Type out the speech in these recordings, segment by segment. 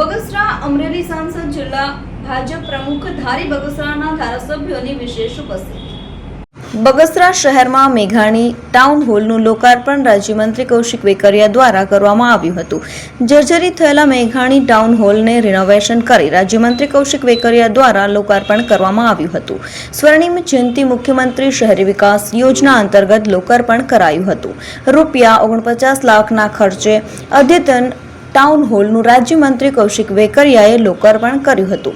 બગસરા અમરેલી સાંસદ જિલ્લા ભાજપ પ્રમુખ ધારી બગસરાના ધારાસભ્યોની વિશેષ ઉપસ્થિતિ। બગસરા શહેરમાં મેઘાણી ટાઉન હોલનું લોકાર્પણ રાજ્યમંત્રી કૌશિક વેકરિયા દ્વારા કરવામાં આવ્યું હતું। જર્જરિત થયેલા મેઘાણી ટાઉન હોલને રિનોવેશન કરી રાજ્યમંત્રી કૌશિક વેકરિયા દ્વારા લોકાર્પણ કરવામાં આવ્યું હતું। સ્વર્ણિમ જયંતિ મુખ્યમંત્રી શહેરી વિકાસ યોજના અંતર્ગત લોકાર્પણ કરાયું હતું। રૂપિયા 49 લાખના ખર્ચે અદ્યતન ટાઉન હોલનું રાજ્યમંત્રી કૌશિક વેકરિયાએ લોકાર્પણ કર્યું હતું।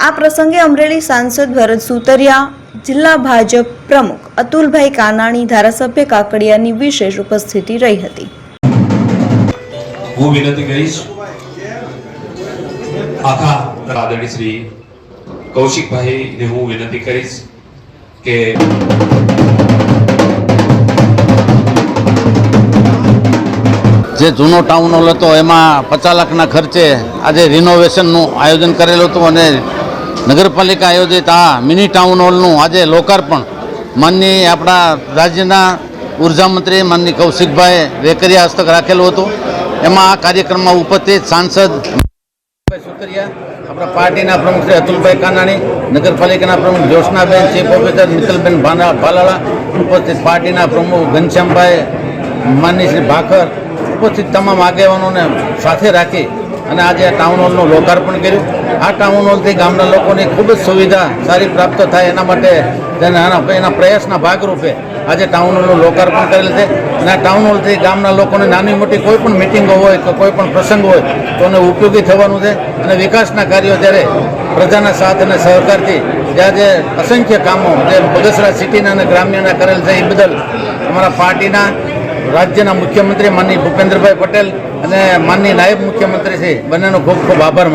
આ પ્રસંગે અમરેલી સાંસદ ભરત સુતરિયા, જિલ્લા ભાજપ પ્રમુખ અતુલભાઈ કાનાણી, ધારાસભ્ય કાકડિયાની વિશેષ ઉપસ્થિતિ રહી હતી। હું વિનંતી કરીશ આખા આદરણીય શ્રી કૌશિકભાઈને હું વિનંતી કરીશ કે જે જૂનો ટાઉન હોલ હતો એમાં 50 લાખના ખર્ચે આજે રિનોવેશનનું આયોજન કરેલું હતું અને નગરપાલિકા આયોજિત આ મિની ટાઉન હોલનું આજે લોકાર્પણ માનનીય આપણા રાજ્યના ઉર્જા મંત્રી માનનીય કૌશિકભાઈ વેકરિયા હસ્તક રાખેલું હતું। એમાં આ કાર્યક્રમમાં ઉપસ્થિત સાંસદ સુતરિયા, આપણા પાર્ટીના પ્રમુખ શ્રી અતુલભાઈ કાનાણી, નગરપાલિકાના પ્રમુખ જ્યોત્સનાબેન, ચીફ ઓફિસર મિત્તલબેન ભાલાળા, ઉપસ્થિત પાર્ટીના પ્રમુખ ઘનશ્યામભાઈ, માનનીય શ્રી ભાખર, ઉપસ્થિત તમામ આગેવાનોને સાથે રાખી અને આજે આ ટાઉન હોલનું લોકાર્પણ કર્યું। આ ટાઉન હોલથી ગામના લોકોની ખૂબ જ સુવિધા સારી પ્રાપ્ત થાય એના માટે એના પ્રયાસના ભાગરૂપે આજે ટાઉન હોલનું લોકાર્પણ કરેલ છે। અને આ ટાઉન હોલથી ગામના લોકોને નાની મોટી કોઈ પણ મિટિંગો હોય કે કોઈ પણ પ્રસંગ હોય તો એને ઉપયોગી થવાનું છે અને વિકાસના કાર્યો જ્યારે પ્રજાના સાથ અને સહકારથી જ્યાં જે અસંખ્ય કામો જે બગસરા સિટીના અને ગ્રામ્યના કરેલ છે એ બદલ અમારા પાર્ટીના રાજ્યના મુખ્યમંત્રી માનનીય ભૂપેન્દ્રભાઈ પટેલ અને માનનીય નાયબ મુખ્યમંત્રી શ્રી બંનેનો ખૂબ ખૂબ આભાર માનું।